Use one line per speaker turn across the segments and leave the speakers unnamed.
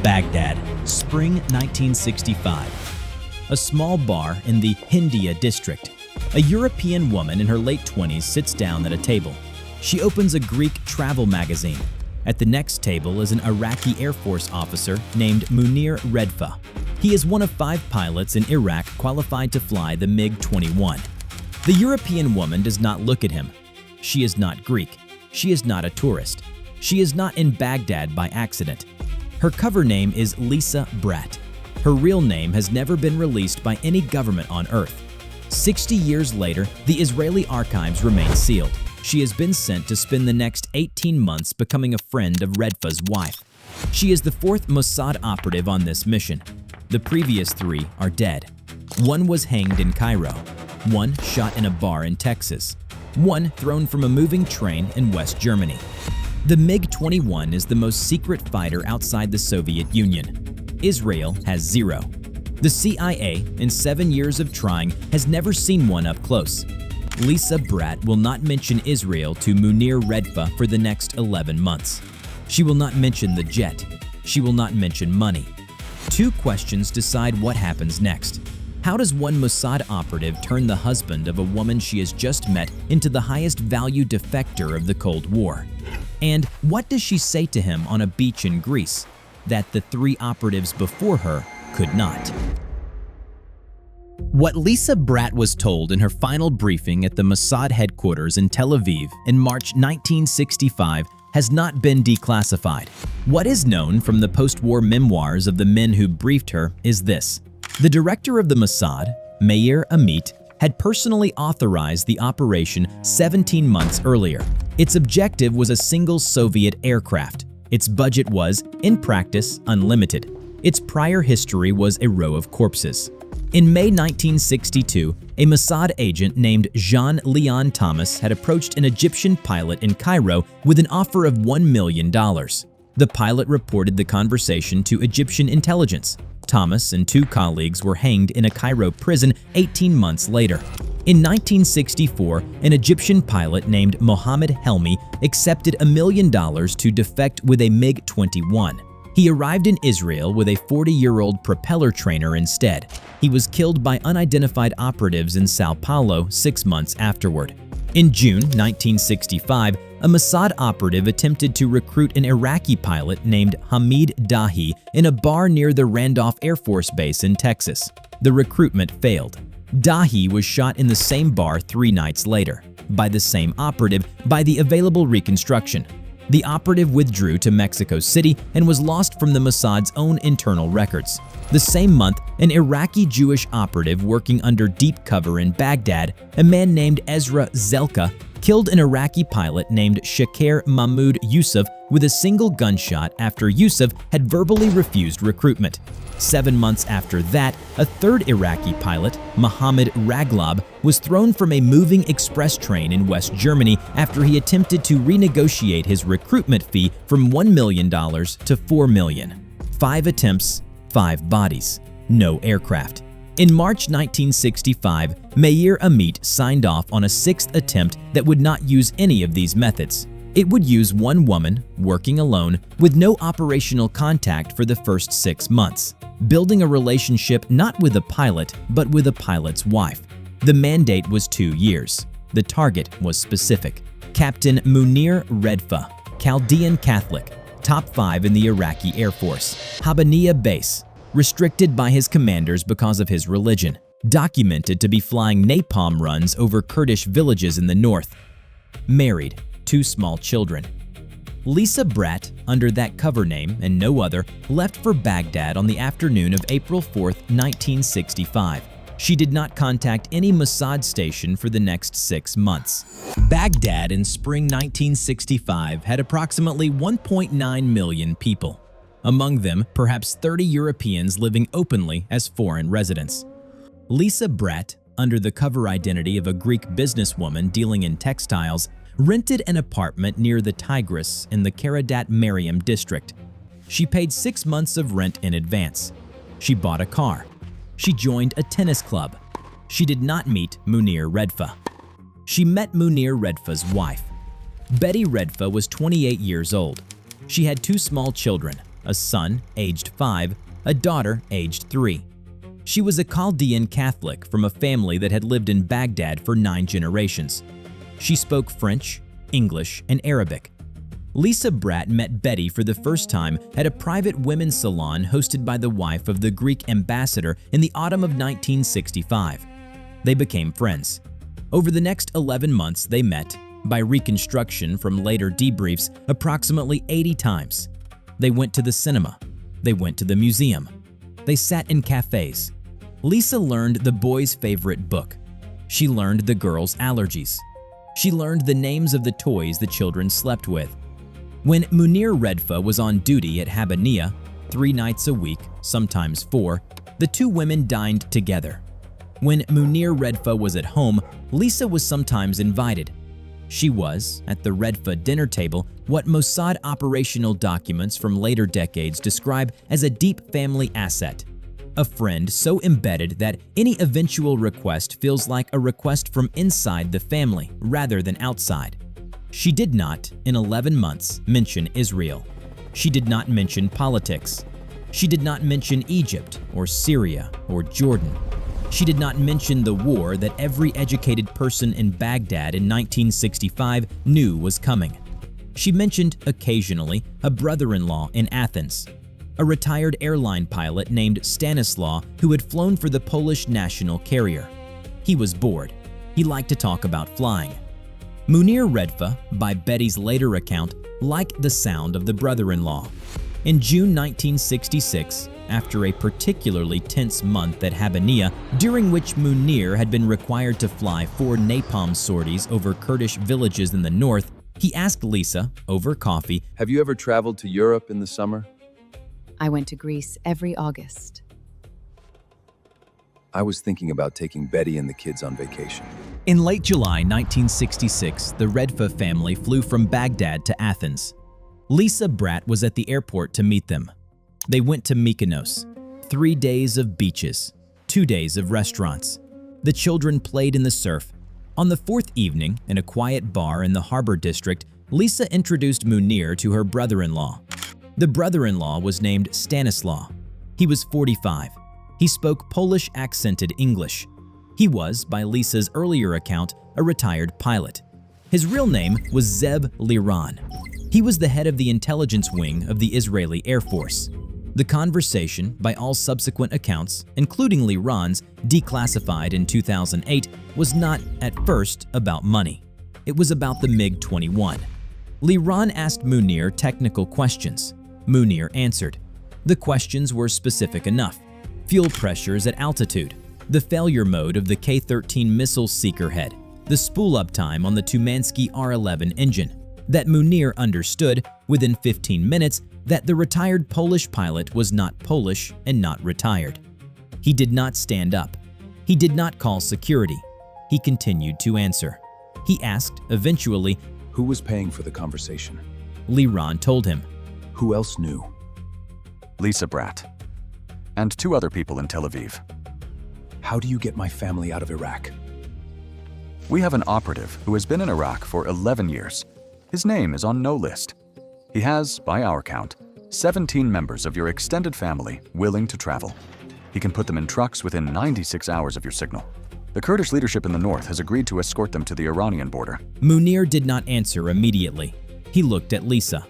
Baghdad, spring 1965. A small bar in the Hindiyya district. A European woman in her late 20s sits down at a table. She opens a Greek travel magazine. At the next table is an Iraqi Air Force officer named Munir Redfa. He is one of 5 pilots in Iraq qualified to fly the MiG-21. The European woman does not look at him. She is not Greek. She is not a tourist. She is not in Baghdad by accident. Her cover name is Lisa Brat. Her real name has never been released by any government on Earth. 60 years later, the Israeli archives remain sealed. She has been sent to spend the next 18 months becoming a friend of Redfa's wife. She is the 4th Mossad operative on this mission. The previous 3 are dead. 1 was hanged in Cairo. 1 shot in a bar in Texas. 1 thrown from a moving train in West Germany. The MiG-21 is the most secret fighter outside the Soviet Union. Israel has 0. The CIA, in 7 years of trying, has never seen one up close. Lisa Brat will not mention Israel to Munir Redfa for the next 11 months. She will not mention the jet. She will not mention money. 2 questions decide what happens next. How does one Mossad operative turn the husband of a woman she has just met into the highest value defector of the Cold War? And what does she say to him on a beach in Greece that the 3 operatives before her could not? What Lisa Brat was told in her final briefing at the Mossad headquarters in Tel Aviv in March 1965 has not been declassified. What is known from the post-war memoirs of the men who briefed her is this. The director of the Mossad, Meir Amit, had personally authorized the operation 17 months earlier. Its objective was a single Soviet aircraft. Its budget was, in practice, unlimited. Its prior history was a row of corpses. In May 1962, a Mossad agent named Jean Leon Thomas had approached an Egyptian pilot in Cairo with an offer of $1 million. The pilot reported the conversation to Egyptian intelligence. Thomas and 2 colleagues were hanged in a Cairo prison 18 months later. In 1964, an Egyptian pilot named Mohammed Helmi accepted $1 million to defect with a MiG-21. He arrived in Israel with a 40-year-old propeller trainer instead. He was killed by unidentified operatives in Sao Paulo 6 months afterward. In June 1965, a Mossad operative attempted to recruit an Iraqi pilot named Hamid Dahi in a bar near the Randolph Air Force Base in Texas. The recruitment failed. Dahi was shot in the same bar 3 nights later, by the same operative, by the available reconstruction. The operative withdrew to Mexico City and was lost from the Mossad's own internal records. The same month, an Iraqi Jewish operative working under deep cover in Baghdad, a man named Ezra Zelka, killed an Iraqi pilot named Shakir Mahmoud Yusuf with a single gunshot after Yusuf had verbally refused recruitment. 7 months after that, a 3rd Iraqi pilot, Mohammed Raglab, was thrown from a moving express train in West Germany after he attempted to renegotiate his recruitment fee from $1 million to $4 million. 5 attempts, 5 bodies, no aircraft. In March 1965, Meir Amit signed off on a 6th attempt that would not use any of these methods. It would use 1 woman, working alone, with no operational contact for the first 6 months, building a relationship not with a pilot, but with a pilot's wife. The mandate was 2 years. The target was specific. Captain Munir Redfa, Chaldean Catholic, top 5 in the Iraqi Air Force, Hindiyya base, restricted by his commanders because of his religion, documented to be flying napalm runs over Kurdish villages in the north, married, 2 small children. Lisa Brat, under that cover name and no other, left for Baghdad on the afternoon of April 4, 1965. She did not contact any Mossad station for the next 6 months. Baghdad in spring 1965 had approximately 1.9 million people. Among them, perhaps 30 Europeans living openly as foreign residents. Lisa Brat, under the cover identity of a Greek businesswoman dealing in textiles, rented an apartment near the Tigris in the Karadat Mariam district. She paid 6 months of rent in advance. She bought a car. She joined a tennis club. She did not meet Munir Redfa. She met Munir Redfa's wife. Betty Redfa was 28 years old. She had 2 small children, a son aged 5, a daughter aged 3. She was a Chaldean Catholic from a family that had lived in Baghdad for 9 generations. She spoke French, English, and Arabic. Lisa Brat met Betty for the first time at a private women's salon hosted by the wife of the Greek ambassador in the autumn of 1965. They became friends. Over the next 11 months, they met, by reconstruction from later debriefs, approximately 80 times. They went to the cinema. They went to the museum. They sat in cafes. Lisa learned the boys' favorite book. She learned the girls' allergies. She learned the names of the toys the children slept with. When Munir Redfa was on duty at Hindiyya, 3 nights a week, sometimes 4, the two women dined together. When Munir Redfa was at home, Lisa was sometimes invited. She was, at the Redfa dinner table, what Mossad operational documents from later decades describe as a deep family asset. A friend so embedded that any eventual request feels like a request from inside the family rather than outside. She did not, in 11 months, mention Israel. She did not mention politics. She did not mention Egypt or Syria or Jordan. She did not mention the war that every educated person in Baghdad in 1965 knew was coming. She mentioned, occasionally, a brother-in-law in Athens, a retired airline pilot named Stanislaw who had flown for the Polish national carrier. He was bored. He liked to talk about flying. Munir Redfa, by Betty's later account, liked the sound of the brother-in-law. In June 1966, after a particularly tense month at Hindiyya, during which Munir had been required to fly 4 napalm sorties over Kurdish villages in the north, he asked Lisa, over coffee,
"Have you ever traveled to Europe in the summer?"
I went to Greece every August.
I was thinking about taking Betty and the kids on vacation.
In late July 1966, the Redfa family flew from Baghdad to Athens. Lisa Brat was at the airport to meet them. They went to Mykonos. 3 days of beaches, 2 days of restaurants. The children played in the surf. On the 4th evening, in a quiet bar in the harbor district, Lisa introduced Munir to her brother-in-law. The brother-in-law was named Stanislaw. He was 45. He spoke Polish accented English. He was, by Lisa's earlier account, a retired pilot. His real name was Zeb Liran. He was the head of the intelligence wing of the Israeli Air Force. The conversation, by all subsequent accounts, including Liran's, declassified in 2008, was not, at first, about money. It was about the MiG-21. Liran asked Munir technical questions. Munir answered. The questions were specific enough. Fuel pressures at altitude, the failure mode of the K-13 missile seeker head, the spool-up time on the Tumansky R-11 engine, that Munir understood, within 15 minutes, that the retired Polish pilot was not Polish and not retired. He did not stand up. He did not call security. He continued to answer. He asked, eventually,
"Who was paying for the conversation?"
Liran told him.
"Who else knew?"
Lisa Brat, and 2 other people in Tel Aviv.
"How do you get my family out of Iraq?"
We have an operative who has been in Iraq for 11 years. His name is on no list. He has, by our count, 17 members of your extended family willing to travel. He can put them in trucks within 96 hours of your signal. The Kurdish leadership in the north has agreed to escort them to the Iranian border.
Munir did not answer immediately. He looked at Lisa.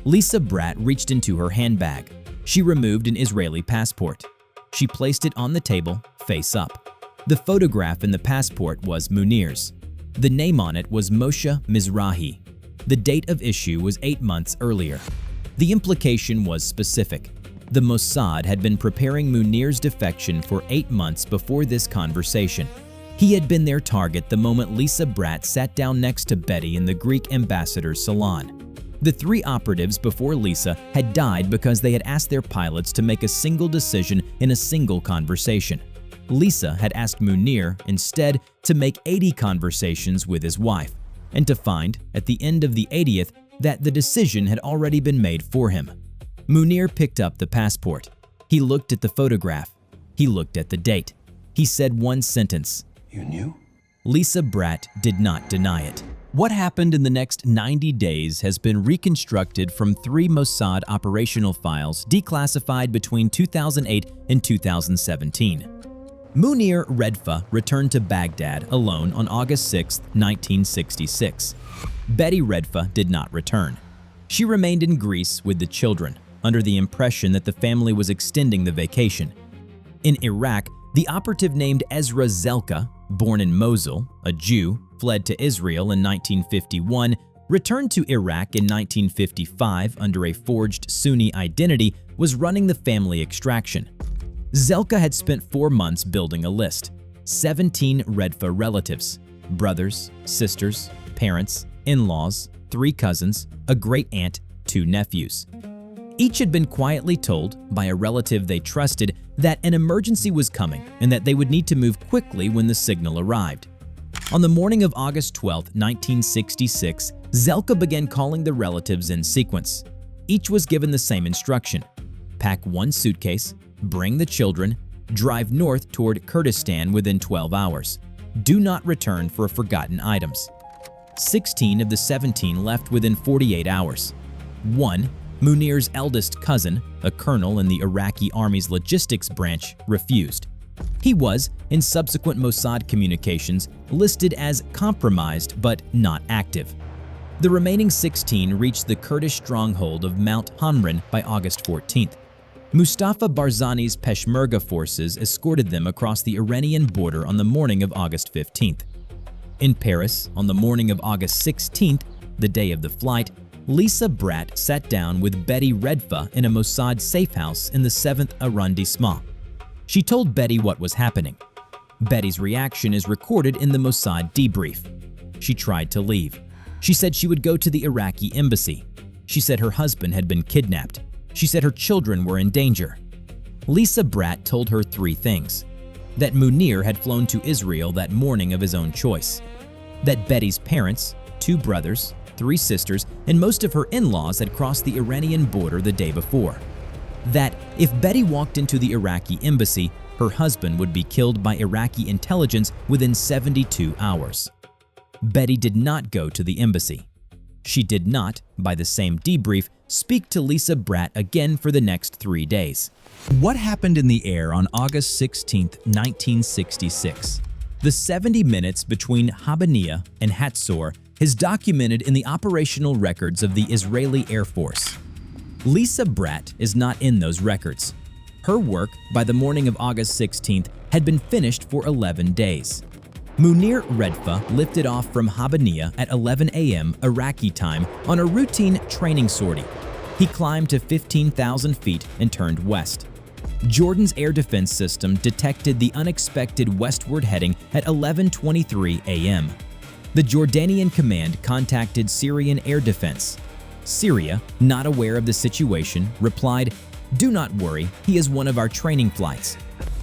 Lisa Brat reached into her handbag. She removed an Israeli passport. She placed it on the table, face up. The photograph in the passport was Munir's. The name on it was Moshe Mizrahi. The date of issue was 8 months earlier. The implication was specific. The Mossad had been preparing Munir's defection for 8 months before this conversation. He had been their target the moment Lisa Brat sat down next to Betty in the Greek ambassador's salon. The 3 operatives before Lisa had died because they had asked their pilots to make a single decision in a single conversation. Lisa had asked Munir, instead, to make 80 conversations with his wife, and to find, at the end of the 80th, that the decision had already been made for him. Munir picked up the passport. He looked at the photograph. He looked at the date. He said one sentence.
"You knew?"
Lisa Brat did not deny it. What happened in the next 90 days has been reconstructed from 3 Mossad operational files declassified between 2008 and 2017. Munir Redfa returned to Baghdad alone on August 6, 1966. Betty Redfa did not return. She remained in Greece with the children, under the impression that the family was extending the vacation. In Iraq, the operative named Ezra Zelka, born in Mosul, a Jew, fled to Israel in 1951, returned to Iraq in 1955 under a forged Sunni identity, was running the family extraction. Zelka had spent 4 months building a list: 17 Redfa relatives, brothers, sisters, parents, in-laws, 3 cousins, a great-aunt, 2 nephews. Each had been quietly told by a relative they trusted that an emergency was coming and that they would need to move quickly when the signal arrived. On the morning of August 12, 1966, Zelka began calling the relatives in sequence. Each was given the same instruction: pack 1 suitcase, bring the children, drive north toward Kurdistan within 12 hours. Do not return for forgotten items. 16 of the 17 left within 48 hours. 1, Munir's eldest cousin, a colonel in the Iraqi Army's logistics branch, refused. He was, in subsequent Mossad communications, listed as compromised but not active. The remaining 16 reached the Kurdish stronghold of Mount Hamran by August 14th. Mustafa Barzani's Peshmerga forces escorted them across the Iranian border on the morning of August 15th. In Paris, on the morning of August 16th, the day of the flight, Lisa Brat sat down with Betty Redfa in a Mossad safe house in the 7th arrondissement. She told Betty what was happening. Betty's reaction is recorded in the Mossad debrief. She tried to leave. She said she would go to the Iraqi embassy. She said her husband had been kidnapped. She said her children were in danger. Lisa Brat told her 3 things: that Munir had flown to Israel that morning of his own choice, that Betty's parents, 2 brothers, 3 sisters, and most of her in-laws had crossed the Iranian border the day before, that if Betty walked into the Iraqi embassy, her husband would be killed by Iraqi intelligence within 72 hours. Betty did not go to the embassy. She did not, by the same debrief, speak to Lisa Brat again for the next 3 days. What happened in the air on August 16, 1966? The 70 minutes between Hindiyya and Hatzor is documented in the operational records of the Israeli Air Force. Lisa Brat is not in those records. Her work, by the morning of August 16th, had been finished for 11 days. Munir Redfa lifted off from Hindiyya at 11 a.m. Iraqi time on a routine training sortie. He climbed to 15,000 feet and turned west. Jordan's air defense system detected the unexpected westward heading at 11:23 a.m. The Jordanian command contacted Syrian air defense. Syria, not aware of the situation, replied, "Do not worry, he is one of our training flights."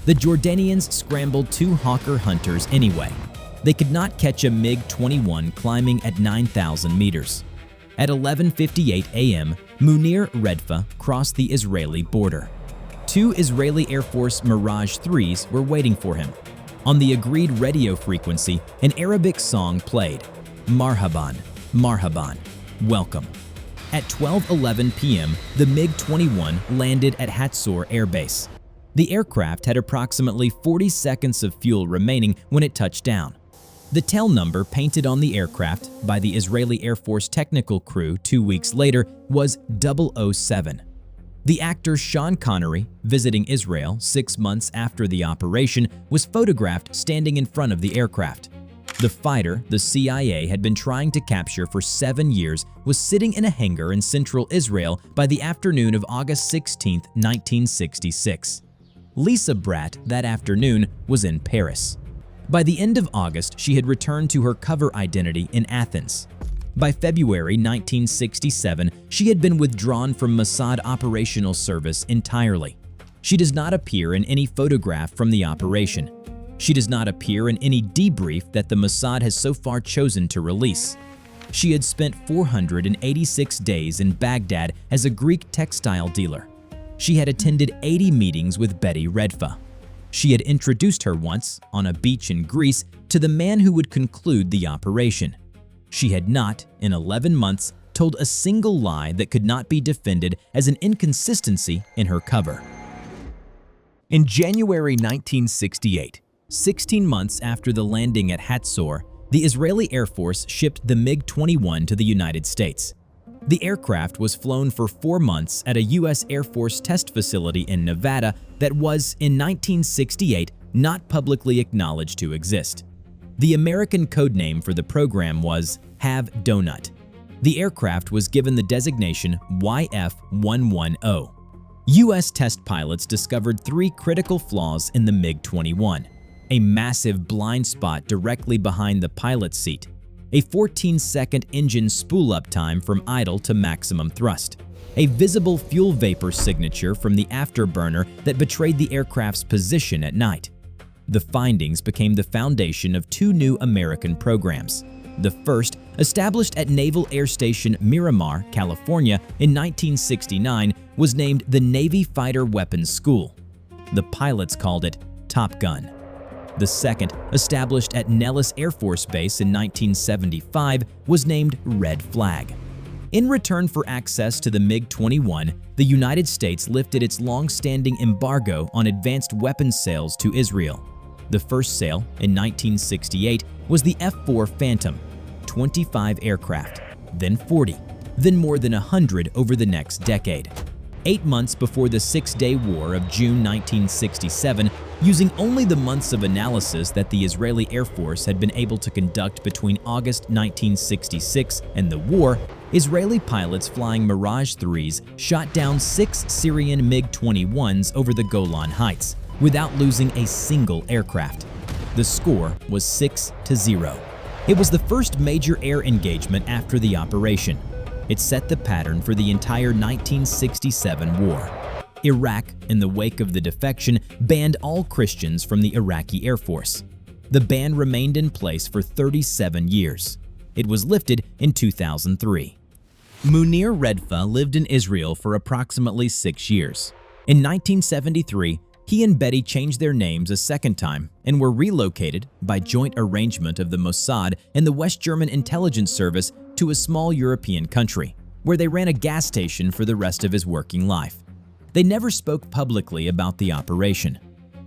The Jordanians scrambled 2 Hawker Hunters anyway. They could not catch a MiG-21 climbing at 9,000 meters. At 11:58 a.m., Munir Redfa crossed the Israeli border. 2 Israeli Air Force Mirage 3s were waiting for him. On the agreed radio frequency, an Arabic song played, "Marhaban, Marhaban, welcome." At 12:11 p.m., the MiG-21 landed at Hatzor Air Base. The aircraft had approximately 40 seconds of fuel remaining when it touched down. The tail number painted on the aircraft by the Israeli Air Force technical crew 2 weeks later was 007. The actor Sean Connery, visiting Israel 6 months after the operation, was photographed standing in front of the aircraft. The fighter the CIA had been trying to capture for 7 years was sitting in a hangar in central Israel by the afternoon of August 16, 1966. Lisa Brat that afternoon was in Paris. By the end of August, she had returned to her cover identity in Athens. By February 1967, she had been withdrawn from Mossad operational service entirely. She does not appear in any photograph from the operation. She does not appear in any debrief that the Mossad has so far chosen to release. She had spent 486 days in Baghdad as a Greek textile dealer. She had attended 80 meetings with Betty Redfa. She had introduced her once, on a beach in Greece, to the man who would conclude the operation. She had not, in 11 months, told a single lie that could not be defended as an inconsistency in her cover. In January 1968, 16 months after the landing at Hatzor, the Israeli Air Force shipped the MiG-21 to the United States. The aircraft was flown for 4 months at a U.S. Air Force test facility in Nevada that was, in 1968, not publicly acknowledged to exist. The American codename for the program was Have Donut. The aircraft was given the designation YF-110. U.S. test pilots discovered 3 critical flaws in the MiG-21: a massive blind spot directly behind the pilot's seat, a 14-second engine spool-up time from idle to maximum thrust, a visible fuel vapor signature from the afterburner that betrayed the aircraft's position at night. The findings became the foundation of 2 new American programs. The first, established at Naval Air Station Miramar, California in 1969, was named the Navy Fighter Weapons School. The pilots called it Top Gun. The second, established at Nellis Air Force Base in 1975, was named Red Flag. In return for access to the MiG-21, the United States lifted its long-standing embargo on advanced weapons sales to Israel. The first sale, in 1968, was the F-4 Phantom, 25 aircraft, then 40, then more than 100 over the next decade. 8 months before the Six-Day War of June 1967, using only the months of analysis that the Israeli Air Force had been able to conduct between August 1966 and the war, Israeli pilots flying Mirage 3s shot down 6 Syrian MiG-21s over the Golan Heights, without losing a single aircraft. The score was 6-0. It was the first major air engagement after the operation. It set the pattern for the entire 1967 war. Iraq, in the wake of the defection, banned all Christians from the Iraqi Air Force. The ban remained in place for 37 years. It was lifted in 2003. Munir Redfa lived in Israel for approximately 6 years. In 1973, he and Betty changed their names a second time and were relocated by joint arrangement of the Mossad and the West German intelligence service to a small European country, where they ran a gas station for the rest of his working life. They never spoke publicly about the operation.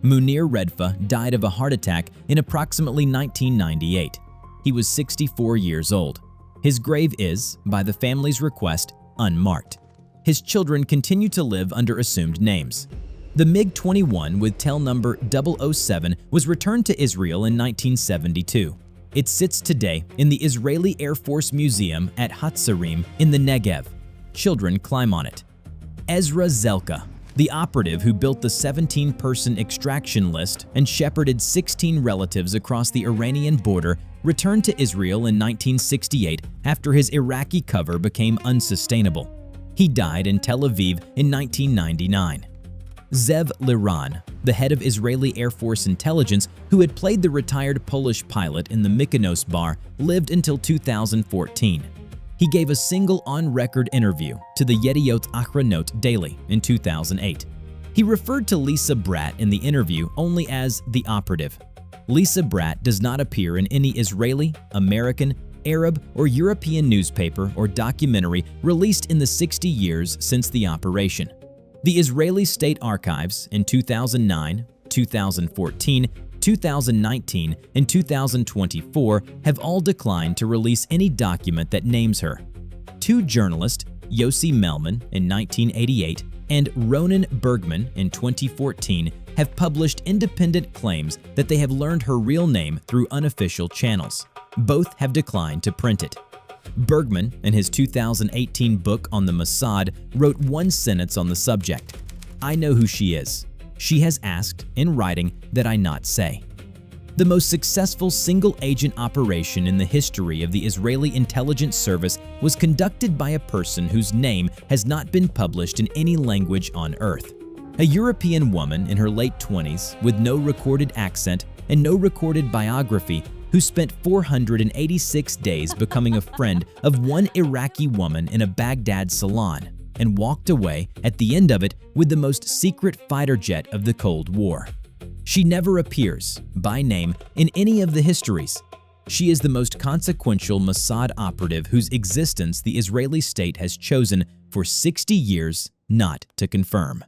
Munir Redfa died of a heart attack in approximately 1998. He was 64 years old. His grave is, by the family's request, unmarked. His children continue to live under assumed names. The MiG-21 with tail number 007 was returned to Israel in 1972. It sits today in the Israeli Air Force Museum at Hatzarim in the Negev. Children climb on it. Ezra Zelka, the operative who built the 17-person extraction list and shepherded 16 relatives across the Iranian border, returned to Israel in 1968 after his Iraqi cover became unsustainable. He died in Tel Aviv in 1999. Zev Liran, the head of Israeli Air Force intelligence who had played the retired Polish pilot in the Mykonos bar, lived until 2014. He gave a single on-record interview to the Yediot Achronot Daily in 2008. He referred to Lisa Brat in the interview only as the operative. Lisa Brat does not appear in any Israeli, American, Arab, or European newspaper or documentary released in the 60 years since the operation. The Israeli State Archives in 2009, 2014, 2019, and 2024 have all declined to release any document that names her. 2 journalists, Yossi Melman in 1988 and Ronan Bergman in 2014, have published independent claims that they have learned her real name through unofficial channels. Both have declined to print it. Bergman, in his 2018 book on the Mossad, wrote one sentence on the subject: "I know who she is. She has asked, in writing, that I not say." The most successful single-agent operation in the history of the Israeli intelligence service was conducted by a person whose name has not been published in any language on earth. A European woman in her late 20s with no recorded accent and no recorded biography, who spent 486 days becoming a friend of one Iraqi woman in a Baghdad salon and walked away at the end of it with the most secret fighter jet of the Cold War. She never appears, by name, in any of the histories. She is the most consequential Mossad operative whose existence the Israeli state has chosen for 60 years not to confirm.